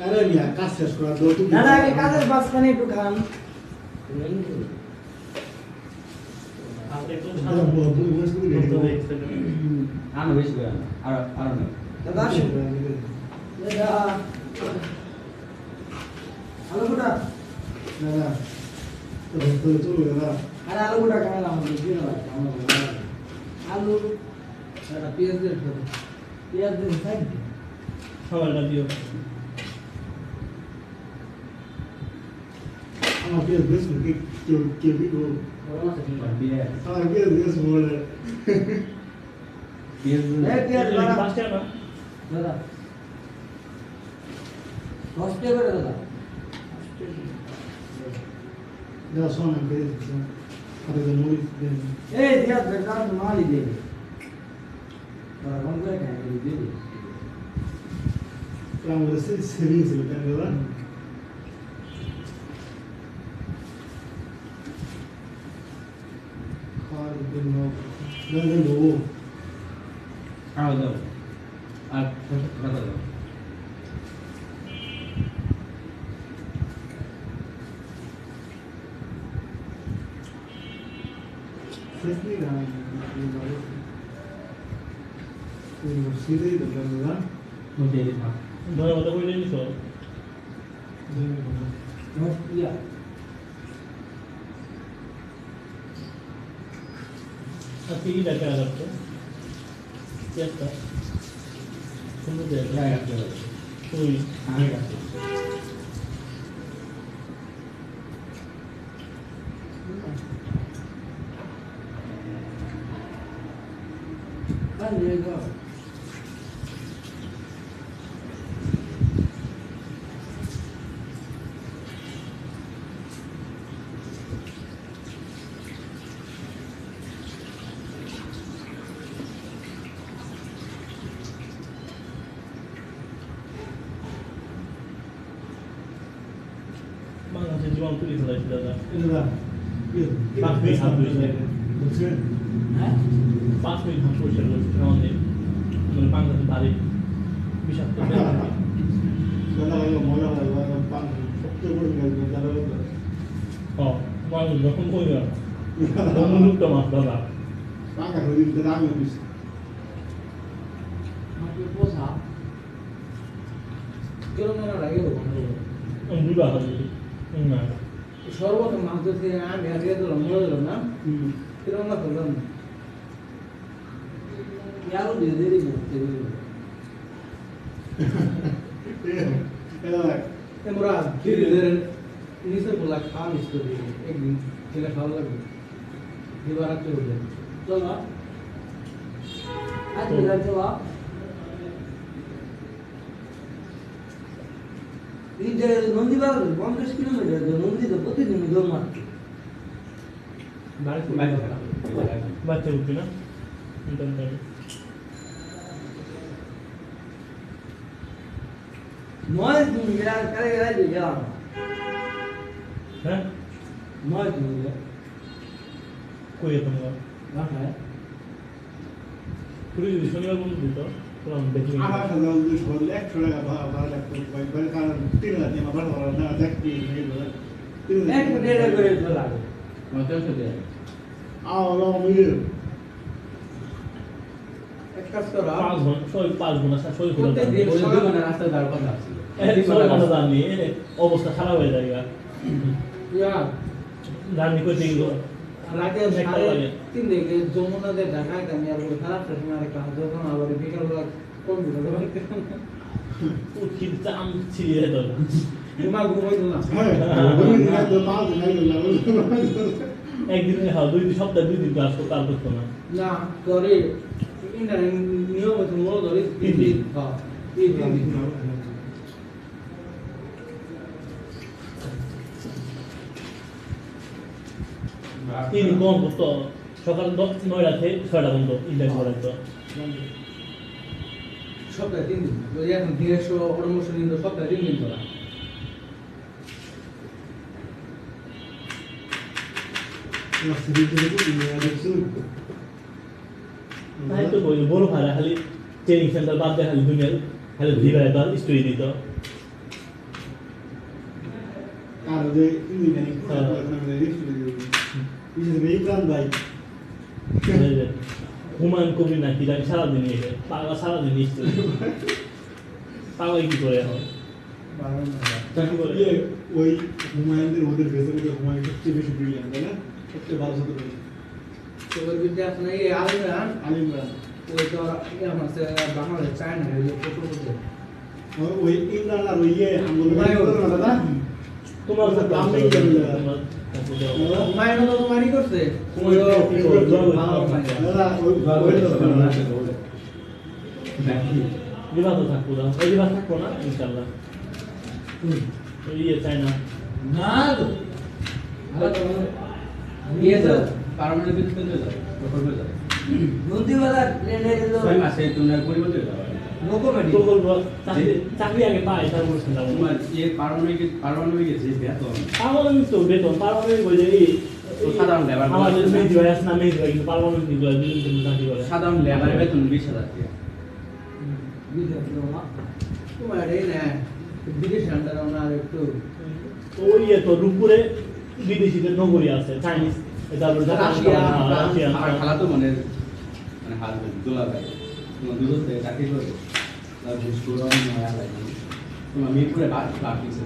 আরে মিয়া কাজ শেষ করা দাও তুমি। না না আগে কাজের মাঝখানে একটু খান। আনো বেশি করে আনো আর না দাদা আসুন দাদা আলু গোটা না না তো চলো দাদা আরে আলু গোটা খাওয়া আমাদের দিন লাগে আলু দাদা পেঁয়াজ দিয়ে খাবো পেঁয়াজ দিয়ে খাই খাবারটা দিও আমার পেয়ে বেশ কি কি বিগো বড় মাছ কি বিয়ে আমার পেয়ে বেশ বলে বিয়ে এই পেঁয়াজ বাড়া পাঁচটা না দাদা 10 টাকা করে দাদা দাদা শোনা পেয়ে দিচ্ছি আরে তো মুড়ি দেন এই দিয়া বেকার মালি দে বড় কোন করে খাই দে আমরা সে সেভিংস ছিল তাই দাদা খাওয়ার জন্য দাদা দেবো খাওয়া দাও আর খাওয়া দাও ফ্রেশলি গান সিধেই দাদা মধ্যে দিবা ধরে মতো করে নিছো ইয়া আজকে কি দেখা যাচ্ছে একটা সুন্দর জায়গা জায়গা আছে ওই আমি আছে কাল নিয়ে গো বাংলাদেশের জীবন তুলে ফেলাইছে দাদা দাদা পাঁচ মিনিট হাত ধুয়েছে বুঝছেন হ্যাঁ 5 মিনিট হাত পরিষ্কার করছে আমাদের মানে বাংলাদেশের বাড়ি বিষাক্ত দাদা মজা হয় পান সবচেয়ে বড় কাজ দাদা মানুষ যখন কই না অনুযুক্ত মাছ দাদা পাকা হয়ে দিতে দাম বেশি মাকে পোষা কিরম না লাগে তো আমি দুটো হাত দিই না সর্বত মাছ ধরতে আমি আগে দিলাম মরে দিলাম না কিরম না করলাম না ইয়ারও দিয়ে দিয়ে দিব আমরা ধীরে ধীরে নিচে বলা খাওয়া মিস করে দিই একদিন ছেলে খাওয়া লাগবে এবার আর চলবে চলো আজ বিদায় চলো এই যে নন্দীবার 50 কিলোমিটার নন্দী তো প্রতিদিন দৌড় মারতে বাড়ি বাচ্চা উঠবে না নয় তুমি কারে গেলে গেলাম হ্যাঁ নয় তুমি কই তোমরা বাসায় পুরো যদি শনিবার বন্ধু দিত তখন দেখি আমার সাথে যদি বললে 100 টাকা ভাড়া লাগতো ভাই কারণ 3000 দিয়ে আমার ভাড়া না দেখি এক দেড় করে তো লাগে মতো আছে আও মিল এক কাজ করো 5 ঘন্টা 5 ঘন্টা 6 ঘন্টা প্রত্যেকদিন ওই সকালে দুটো রাস্তা দাঁড় কথা আছে জানি অবস্থা খারাপ হয়ে যায় ইয়া জার্নি করতে গেল রাতে একটা লাগে। 3 দিকে যমুনাতে ঢাকায় আমি আর খারাপ সময় আর কাজ যখন আবার বিকালবেলা কম্পিউটার বাড়িতে উঠির চাম ছিড়ে যেত ঘুমাইতো না হ্যাঁ তুমি না তো পাঁচ দিন আগে না একদিন হ্যাঁ 2 সপ্তাহে 2 দিন ক্লাস করতে আর করতো না না করে ইন্টারনেট নিয়ম আছে মোর ধরে 3 দিন হ্যাঁ 3 দিন তিনি কম করতো সকাল 9টা থেকে 6টা পর্যন্ত ইন্টারভিউ করাইতো সপ্তাহে 3 দিন ওই এখন 150 প্রমোশন ইন সপ্তাহে 3 দিন করা তাই তো বলি বড় ভাড়া খালি ট্রেনিং সেন্টার বাদ দিয়ে খালি দুনিয়ার খালি ভিড়ায় তার স্টোরি দিত আর যে ইঞ্জিনিয়ারিং ইকরাম ভাই হুমায়ুন কবির নাকি জানি সারাদিন এসে পাগলা সারাদিন স্টোরি পাগলা কি করে এখন কি করে ওই হুমায়ুনদের ওদের ভেতরে হুমায়ুন সবচেয়ে বেশি ব্রিলিয়ান্ট তাই না সবচেয়ে ভালো ছাত্র তোর বিদ্যা আছে না এই আলিমরান আলিমরা ওই তো আমার সে বাংলাদেশ চায়না ওই ফটো করতে ওই ইমরান আর ওই আন্দোলন দাদা তোমার সাথে আমি হুমায়ুন তো তোমারই করছে দাদা ওই বিবাহ তো থাকবো না ওই বিবাহ থাকবো না ইনশাল্লাহ ওই চাই না না তো নিয়ে যাও পারমানেন্ট ভিত্তিতে যাও প্রকল্পে যাও নদীওয়ালা ট্রেনে 6 মাসে তুমি পরিবর্তে যাও লোকোমেডি প্রকল্প চাকরি আগে পাই তারপর চিন্তা করবো তোমার এই পারমাণবিক যে বেতন পারমানেন্ট তো বেতন পারমানেন্ট বলে তো সাধারণ লেবার আমাদের মেজি ভাই আছে না মেজি ভাই কিন্তু পারমানেন্ট নিগুলো বিভিন্ন চাকরি করে সাধারণ লেবার বেতন 20,000 টাকা তোমার এই না বিদেশ আন্ডার ওনার একটু ওই তো রূপপুরে বিদেশিদের নগরী আছে চাইনিজ তারপর রাশিয়া আমার খালাতো মানে হাজবেন্ড দুলা ভাই তোমার দুধতে চাকরি করে তার ঘুষ করে নয়া ভাই তোমার মিরপুরে বাদ দিচ্ছে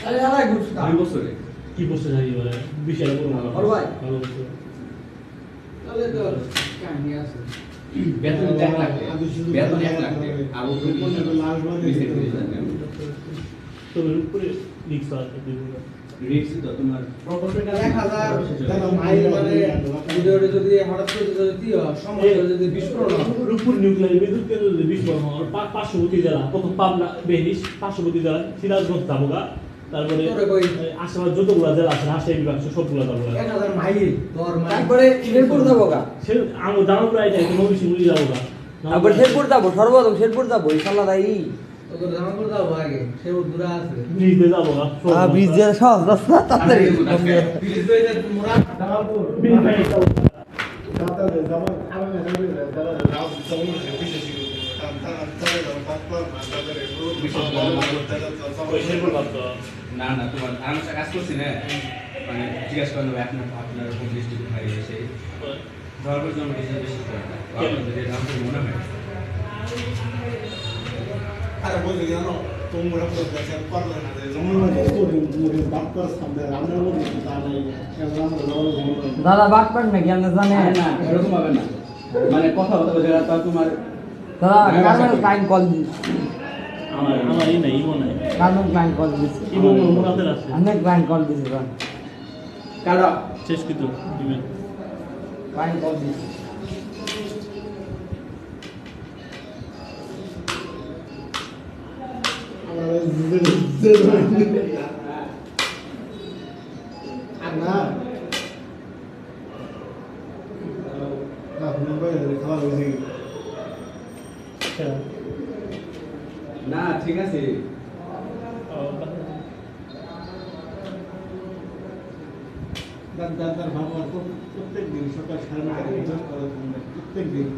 আরে আরে ঘুষ 2 বছরে কি বসে থাকি বলে বিশাল ভালো ভাই। ভালো বসে তাহলে তো কাহিনী আছে বেতন 1 লাখ বেতন 1 লাখ আর ও তো তবে রূপপুরে রিক্স আছে রিক্স তো তোমার প্রকল্পটা 1000 মাইল মানে ভিডিওটা যদি হঠাৎ করে যদি দিও সমস্যা যদি বিস্ফোরণ হয় রূপপুর নিউক্লিয়ার বিদ্যুৎ কেন্দ্র যদি বিস্ফোরণ হয় পার্শ্ববর্তী জেলা প্রথম পাবনা বেনিস পার্শ্ববর্তী জেলা সিরাজগঞ্জ যাবোগা তারপরে আশেপাশে যতগুলো জেলা আছে রাজশাহী বিভাগ সবগুলো যাবোগা 1000 মাইল তোর তারপরে শেরপুর যাবো গা সে আমি জামালপুর আইটা একটু নবী সিংহলি যাবোগা তারপর শেরপুর যাবো সর্বপ্রথম শেরপুর যাবো ইনশাল্লাহ তাই তোর জামা করে দাও আগে সে দূর আছে ব্রিজ দিয়ে যাবোগা ব্রিজ দিয়ে সহজ রাস্তা তাড়াতাড়ি প্লিজ দই দে তোমরা জামালপুর ব্রিজ ভাই দাদা যেমন আমি দাদা রাও যেমন বিশেষ না না তোমার আমি কাজ করছি না মানে জিজ্ঞাসা করলো আপনার হোম ডিস্ট্রিক্ট হয় সেই ধর্মের জন্য বেশি করে না আপনাদের রামপুর মনে হয় আরে বলি জানো তোমরা তো দেখেন পারলে না যেমন মুড়ি বাপ করে সামনে রান্নার মধ্যে তা নাই কেন আমরা দাদা বাট পাট নাকি আপনি জানেন না এরকম হবে না মানে কথা বলতে তোমার দাদা কার্মেল ক্লাইন কল আমার এই নাই ইমো নাই কার্মেল ক্লাইন কল দিছি ইমো মুরাদের আছে অনেক ক্লাইন কল দিছি দাদা কারা শেষ কিন্তু ইমেল ক্লাইন কল দিছি না আপনি বাইরে খাওয়া হয়েছে না ঠিক আছে দাদার ভাবনা প্রত্যেক দিন সকাল 9:30 প্রত্যেক দিন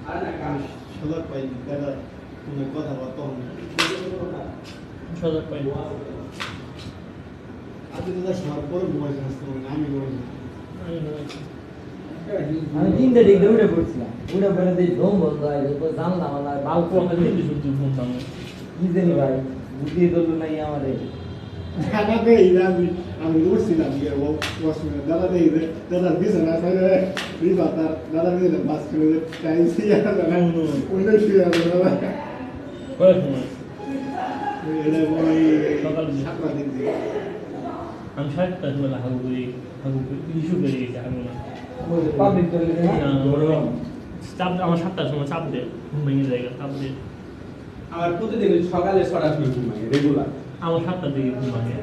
আর না কাজ সদর পাই দাদা তুমি কথাবার্তা হন সজাগ পাই আজকে দাদা শোয়ার পরে ঘুমাই সমস্ত আমি ঘুমাই আমি 3টে ডিগ্রি উঠে পড়ছিলাম উঠে পড়ে দিয়ে ঘুম বন্ধ হয় এরপর জানলাম আমার বাল্প কিন্তু শুধু ফোন দাম কি জানি ভাই বুদ্ধি দল নাই আমারে দাদা দেই আমি উঠছিলাম গিয়ে ওয়াশরুমে দাদা দেই দাদা বিছানা সাইডে রিবাতার দাদা দিলে বাস করে টাইসি আর দাদা অন্য শুয়ে আছে দাদা কয় সময় এটা ওই সকাল সাতটা দিন দিয়ে আমি 7টার সময় হাগু ইস্যু বেড়ে গেছে হাগু না পাবলিক চলে যায় চাপ আমার 7টার সময় চাপ দেয় ঘুম ভেঙে জায়গা চাপ দেয় আমার প্রতিদিন সকালে 6টার সময় ঘুমাই রেগুলার আমার 7টার দিকে ঘুম ভাঙে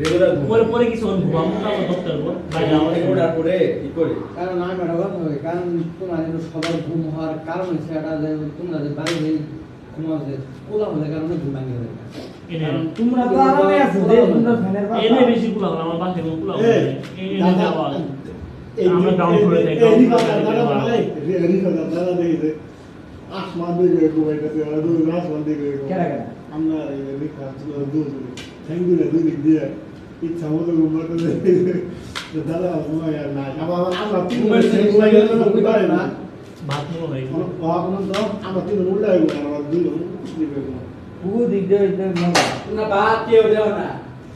রেগুলার পরে পরে কিছু ঘুমাবো না আমার 10টার পর বাইরে আমার ওঠার পরে কি করে কারণ আমি একটা কথা বলি কারণ তোমার সবার ঘুম হওয়ার কারণ হচ্ছে এটা যে তোমরা যে বাইরে ঘুমাও যে কোলা হলে কারণে ঘুম ভাঙে যায় কারণ তোমরা তো আরামে আছো যে সুন্দর ফ্যানের এনে পাতা বেশি কুলা হলো আমার বাসে কোনো কুলা এই, এনে আওয়াজ আমরা ডাউন করে থাকি দাদা দেই আসমান দিকে ঘুমাইতেছে ওরা দুজন আসমান দিকে কেডা কেডা আমরা এই রিক্সা দুজন ঠ্যাঙ্গুলে দুই দিক দিয়ে ইচ্ছা মতো ঘুমাইতেছে দাদা ঘুমাই আর নাই আবার আমরা তিন ঘুমাই গেলে ঘুমাই না ভাত মনে হয় আমরা তিন উল্লাই ঘুমাই আমরা দুজন দিকে ঘুমাই পুরো দিক দিয়ে হইতে মজা না ভাত কেউ দেও না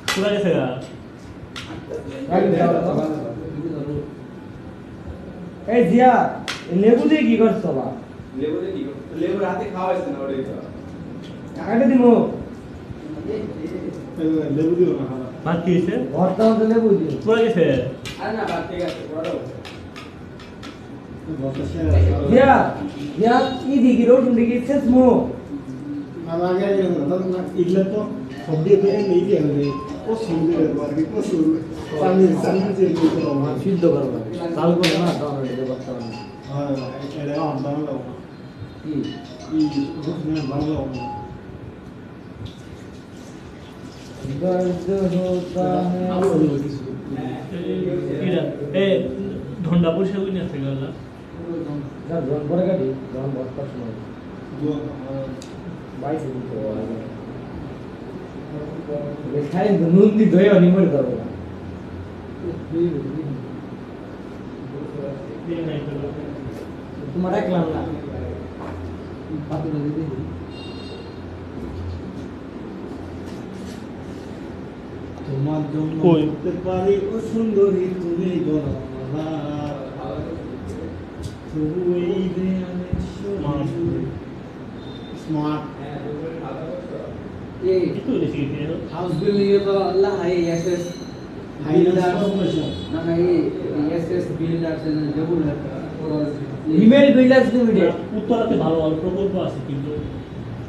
কোথায় গেছে গা এই জিয়া এই লেবু দিয়ে কি করছো বা লেবু দিয়ে কি করো? লেবু রাতে খাওয়াইছে না ওটাই তো। টাকাটা দিমু লেবু দিও না খারাপ ভাত খেয়েছে ভর্তা মতো লেবু দিও কোথায় গেছে আরে না ভাত ঠিক আছে বড় জিয়া জিয়া ই দিকি রোড দিকি শেষ মো అలాగే ఇట్లా సబ్జీ నెయ్యి అనేది পছন্দ আর কি পছন্দ সামনে সামনে যে সিদ্ধ করবা চাল করে না দাও রে ভর্তা হ্যাঁ এটা বাংলা কি এই রুসনা বাংলা दर्द होता है এটা এ ধন্ডা পয়সা কই না থেকে গেল যা জন করে গাড়ি জন ভর্তা সময় বাইসে দিতে হবে খাই নুন দি দই অনি মরে দাও তোমার একলাম না পাতুলে দিদি তোমার জন্য কই? করতে পারি ও সুন্দরী তুমি গলা তবু এই দেয়ালে স্মার্ট ये একটু বেশি খেয়ে हाउस बिल ये तो अल्लाह है एसएस ফাইনান্স কর্পোরেশন ना ना ये एसएस बिल्डर से जबुल है ইমেল বিলাস লিমিটেড উত্তরাতে ভালো ভালো প্রকল্প আছে কিন্তু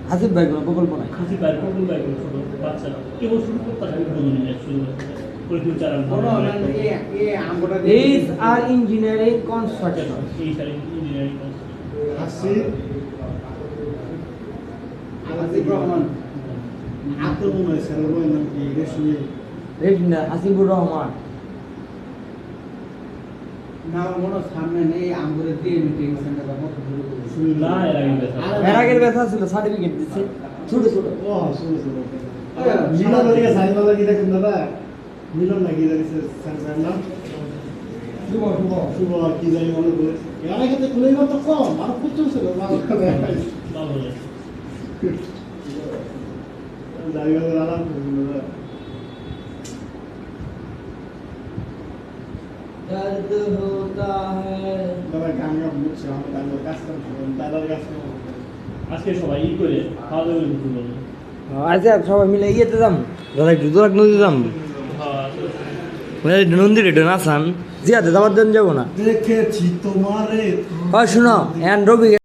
হাসিব ভাই কোনো প্রকল্প নাই খাসি বাইরে প্রকল্প বাইরে ছোট বাচ্চারা কেবল শুরু করতে হবে বলে নিয়ে শুরু করে কেউ চালান दोनों ये आंगोटा এইচ আর ইঞ্জিনিয়ারিং কনস্ট্রাকশন এই সারি ইঞ্জিনিয়ারিং হাসি आसिफ रहमान আত্মময় সার্বয় নাম কি রেশমি রেজনা হাসিবুর রহমান ना मोनो सामने नहीं आंगोरे दिए मीटिंग सेंटर का बहुत शुरू না এর আগে দেখা এর আগের ব্যথা ছিল সার্টিফিকেট দিচ্ছে ছোট ছোট ও শুনো শুনো মিলন লরিয়া সাইমালা কি দেখুন দাদা মিলন নাকি জানিস সাইমালা নাম শুভ শুভ শুভ কি জানি মনে করে এর আগে তো খুলেই তো কম আর প্রচুর ছিল ভালো লাগে জায়গা আরাম দাদা दर्द होता है দাদা গান গান বুঝছে আমার গান কাজ করছে দাদার কাজ করছে আজকে সবাই ই করে খাওয়া দাওয়া করে কিছু বলবো আচ্ছা সবাই মিলে ইয়েতে যাম দাদা একটু দূরাক নদী যাম নন্দীর একটু নাচান জিয়াতে যাবার জন্য যাবো না দেখেছি তোমারে শুনো এন রবি